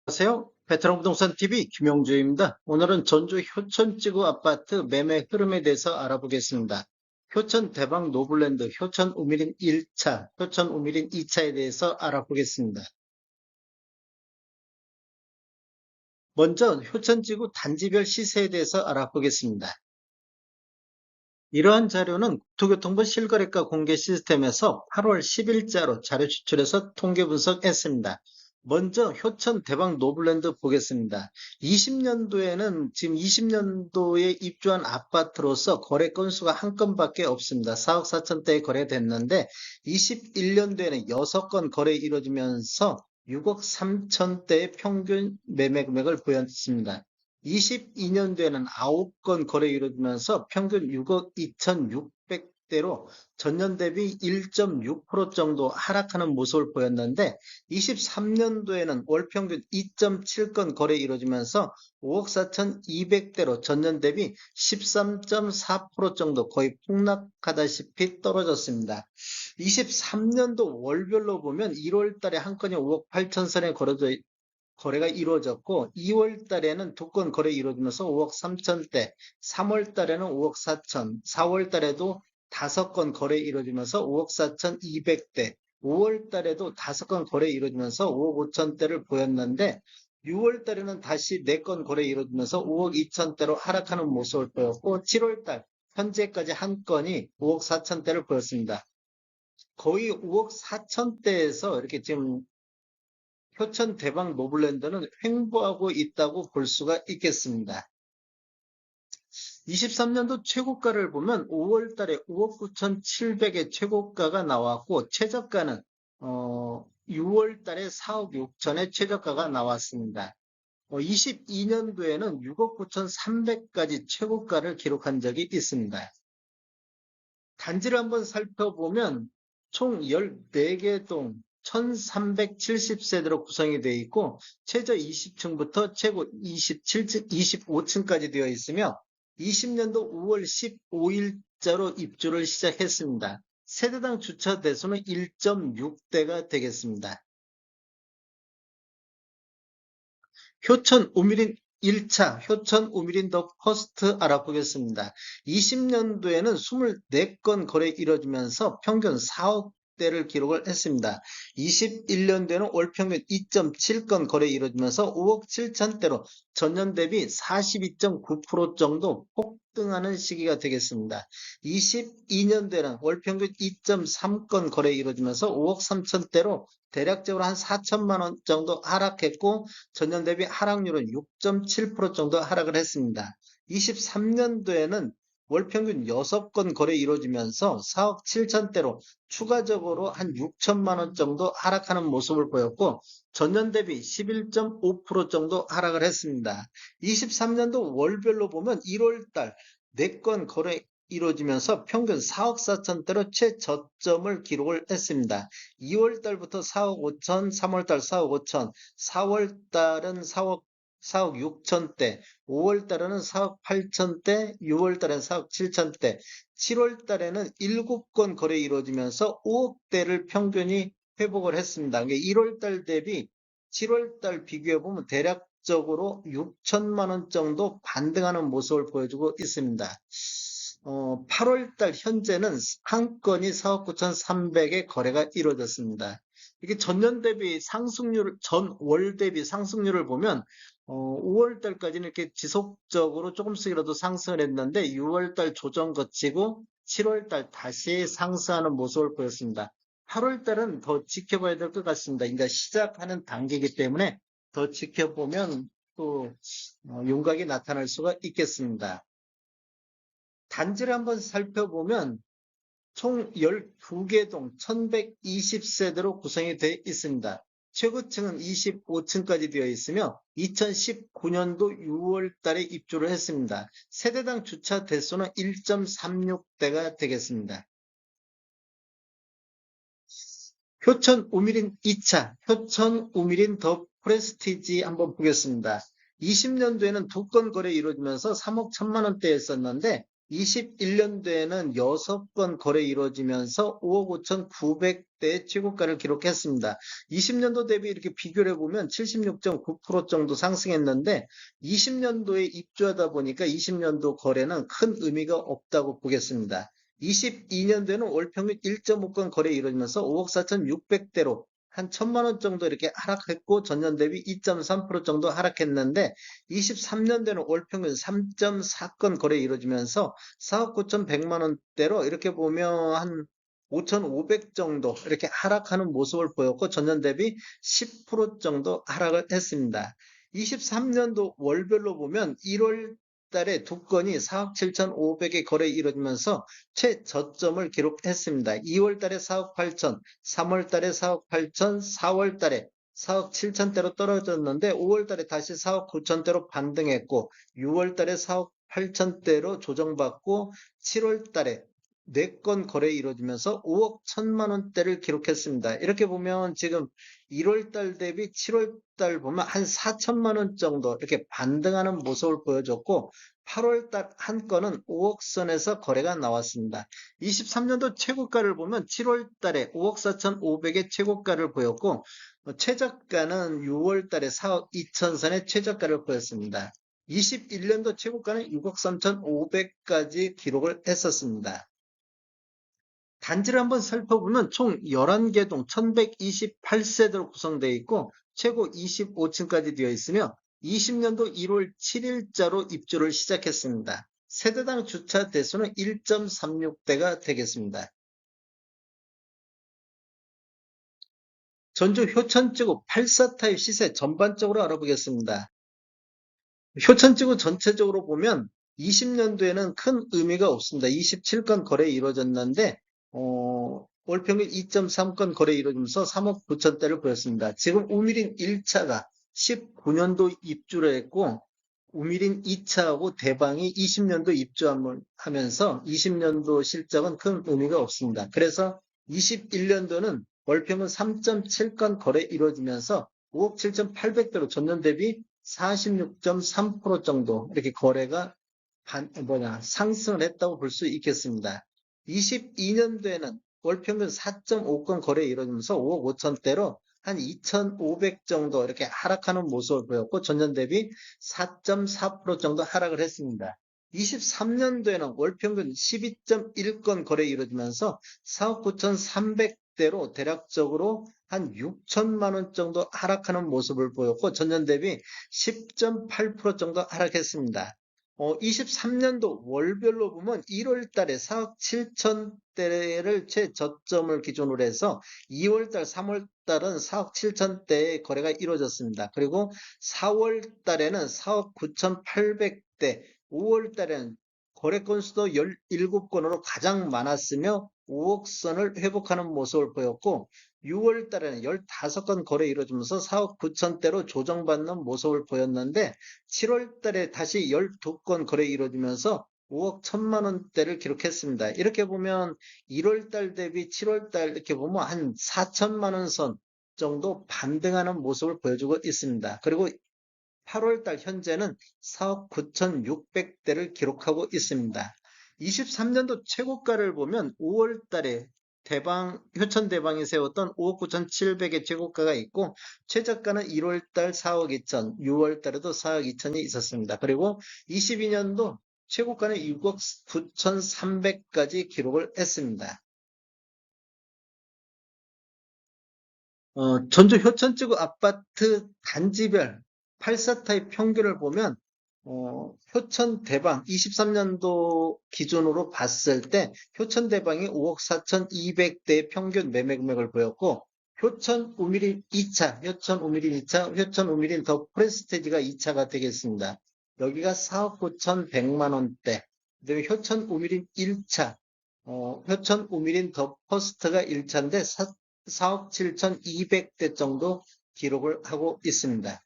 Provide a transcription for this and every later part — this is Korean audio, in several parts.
안녕하세요. 베테랑 부동산 TV 김용주입니다. 오늘은 전주 효천지구 아파트 매매 흐름에 대해서 알아보겠습니다. 효천 대박 노블랜드, 효천 우미린 1차, 효천 우미린 2차에 대해서 알아보겠습니다. 먼저 효천지구 단지별 시세에 대해서 알아보겠습니다. 이러한 자료는 국토교통부 실거래가 공개 시스템에서 8월 10일자로 자료 추출해서 통계 분석했습니다. 먼저 효천 대박 노블랜드 보겠습니다. 20년도에는 지금 20년도에 입주한 아파트로서 거래 건수가 한 건밖에 없습니다. 4억 4천대에 거래됐는데 21년도에는 6건 거래 이루어지면서 6억 3천대의 평균 매매 금액을 보였습니다. 22년도에는 9건 거래 이루어지면서 평균 6억 2,600대로 전년 대비 1.6% 정도 하락하는 모습을 보였는데 23년도에는 월 평균 2.7건 거래 이루어지면서 5억 4,200대로 전년 대비 13.4% 정도 거의 폭락하다시피 떨어졌습니다. 23년도 월별로 보면 1월 달에 한 건이 5억 8천 선에 거래가 이루어졌고 2월 달에는 두 건 거래 이루어지면서 5억 3천대, 3월 달에는 5억 4천, 4월 달에도 5건 거래 이루어지면서 5억 4천 2백대, 5월 달에도 5건 거래 이루어지면서 5억 5천대를 보였는데 6월 달에는 다시 4건 거래 이루어지면서 5억 2천대로 하락하는 모습을 보였고 7월 달 현재까지 한 건이 5억 4천대를 보였습니다. 거의 5억 4천대에서 이렇게 지금 효천 대박 노블랜드는 횡보하고 있다고 볼 수가 있겠습니다. 23년도 최고가를 보면 5월 달에 5억 9,700의 최고가가 나왔고 최저가는 6월 달에 4억 6천의 최저가가 나왔습니다. 22년도에는 6억 9,300까지 최고가를 기록한 적이 있습니다. 단지를 한번 살펴보면 총 14개 동 1370세대로 구성이 되어 있고 최저 20층부터 최고 27층, 25층까지 되어 있으며 20년도 5월 15일자로 입주를 시작했습니다. 세대당 주차 대수는 1.6대가 되겠습니다. 효천 우미린 1차 효천 우미린 더 퍼스트 알아보겠습니다. 20년도에는 24건 거래 이뤄지면서 평균 4억대를 기록을 했습니다. 21년도에는 월 평균 2.7건 거래 이뤄지면서 5억 7천대로 전년 대비 42.9% 정도 폭등하는 시기가 되겠습니다. 22년도에는 월 평균 2.3건 거래 이루어지면서 5억 3천대로 대략적으로 한 4천만 원 정도 하락했고 전년 대비 하락률은 6.7% 정도 하락을 했습니다. 23년도에는 월 평균 6건 거래 이루어지면서 4억 7천대로 추가적으로 한 6천만 원 정도 하락하는 모습을 보였고 전년 대비 11.5% 정도 하락을 했습니다. 23년도 월별로 보면 1월 달 4건 거래 이루어지면서 평균 4억 4천대로 최저점을 기록을 했습니다. 2월 달부터 4억 5천, 3월 달 4억 5천, 4월 달은 4억 6천대, 5월 달에는 4억 8천대, 6월 달에는 4억 7천대, 7월 달에는 7건 거래 이루어지면서 5억대를 평균이 회복을 했습니다. 1월 달 대비 7월 달 비교해 보면 대략적으로 6천만 원 정도 반등하는 모습을 보여주고 있습니다. 8월 달 현재는 한 건이 4억 9,300의 거래가 이루어졌습니다. 이게 전년 대비 상승률, 전월 대비 상승률을 보면 5월 달까지는 이렇게 지속적으로 조금씩이라도 상승을 했는데 6월 달 조정 거치고 7월 달 다시 상승하는 모습을 보였습니다. 8월 달은 더 지켜봐야 될 것 같습니다. 이제 시작하는 단계이기 때문에 더 지켜보면 또 윤곽이 나타날 수가 있겠습니다. 단지를 한번 살펴보면 총 12개 동 1120세대로 구성이 되어 있습니다. 최고층은 25층까지 되어 있으며 2019년도 6월 달에 입주를 했습니다. 세대당 주차 대수는 1.36대가 되겠습니다. 효천 우미린 2차, 효천 우미린 더 프레스티지 한번 보겠습니다. 20년도에는 2건 거래 이루어지면서 3억 1천만 원대였었는데 21년도에는 6건 거래 이루어지면서 5억 5,900대의 최고가를 기록했습니다. 20년도 대비 이렇게 비교를 해보면 76.9% 정도 상승했는데 20년도에 입주하다 보니까 20년도 거래는 큰 의미가 없다고 보겠습니다. 22년도에는 월 평균 1.5건 거래 이루어지면서 5억 4,600대로 한 1,000만 원 정도 이렇게 하락했고 전년 대비 2.3% 정도 하락했는데 23년도에는 월 평균 3.4건 거래 이루어지면서 4억 9,100만 원대로 이렇게 보면 한 5,500 정도 이렇게 하락하는 모습을 보였고 전년 대비 10% 정도 하락을 했습니다. 23년도 월별로 보면 1월 달에 두 건이 4억 7,500의 거래 이루어지면서 최저점을 기록했습니다. 2월 달에 4억 8천, 3월 달에 4억 8천, 4월 달에 4억 7천대로 떨어졌는데 5월 달에 다시 4억 9천대로 반등했고 6월 달에 4억 8천대로 조정받고 7월 달에 4건 거래 이루어지면서 5억 1천만 원대를 기록했습니다. 이렇게 보면 지금 1월 달 대비 7월 달 보면 한 4천만 원 정도 이렇게 반등하는 모습을 보여줬고 8월 달 한 건은 5억 선에서 거래가 나왔습니다. 23년도 최고가를 보면 7월 달에 5억 4,500의 최고가를 보였고 최저가는 6월 달에 4억 2천 선의 최저가를 보였습니다. 21년도 최고가는 6억 3,500까지 기록을 했었습니다. 단지를 한번 살펴보면 총 11개 동 1128세대로 구성되어 있고 최고 25층까지 되어 있으며 20년도 1월 7일자로 입주를 시작했습니다. 세대당 주차 대수는 1.36대가 되겠습니다. 전주 효천지구 84타입 시세 전반적으로 알아보겠습니다. 효천지구 전체적으로 보면 20년도에는 큰 의미가 없습니다. 27건 거래 이루어졌는데 월 평균 2.3건 거래 이루어지면서 3억 9천대를 보였습니다. 지금 우미린 1차가 19년도 입주를 했고 우미린 2차하고 대방이 20년도 입주하면서 20년도 실적은 큰 의미가 없습니다. 그래서 21년도는 월 평균 3.7건 거래 이루어지면서 5억 7,800대로 전년 대비 46.3% 정도 이렇게 거래가 상승을 했다고 볼 수 있겠습니다. 22년도에는 월 평균 4.5건 거래 이루어지면서 5억 5천대로 한 2,500 정도 이렇게 하락하는 모습을 보였고 전년 대비 4.4% 정도 하락을 했습니다. 23년도에는 월 평균 12.1건 거래 이루어지면서 4억 9,300대로 대략적으로 한 6천만 원 정도 하락하는 모습을 보였고 전년 대비 10.8% 정도 하락했습니다. 23년도 월별로 보면 1월 달에 4억 7천대를 최저점을 기준으로 해서 2월 달, 3월 달은 4억 7천대의 거래가 이루어졌습니다. 그리고 4월 달에는 4억 9,800대, 5월 달에는 거래 건수도 17건으로 가장 많았으며 5억 선을 회복하는 모습을 보였고 6월 달에는 15건 거래 이루어지면서 4억 9천대로 조정받는 모습을 보였는데 7월 달에 다시 12건 거래 이루어지면서 5억 1천만 원대를 기록했습니다. 이렇게 보면 1월 달 대비 7월 달 이렇게 보면 한 4천만 원 선 정도 반등하는 모습을 보여주고 있습니다. 그리고 8월 달 현재는 4억 9,600대를 기록하고 있습니다. 23년도 최고가를 보면 5월 달에 효천 대방이 세웠던 5억 9,700의 최고가가 있고 최저가는 1월 달 4억 2천, 6월 달에도 4억 2천이 있었습니다. 그리고 22년도 최고가는 6억 9,300까지 기록을 했습니다. 전주 효천지구 아파트 단지별 84타입 평균을 보면 효천 대방 23년도 기준으로 봤을 때 효천 대방이 5억 4,200대 평균 매매 금액을 보였고 효천 우미린 2차, 효천 우미린 2차, 효천 우미린 더 프레스티지가 2차가 되겠습니다. 여기가 4억 9,100만 원대. 그다음에 효천 우미린 1차, 효천 우미린 더 퍼스트가 1차인데 4억 7,200대 정도 기록을 하고 있습니다.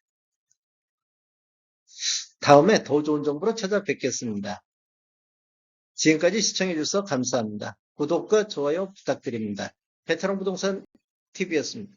다음에 더 좋은 정보로 찾아뵙겠습니다. 지금까지 시청해주셔서 감사합니다. 구독과 좋아요 부탁드립니다. 베테랑 부동산 TV였습니다.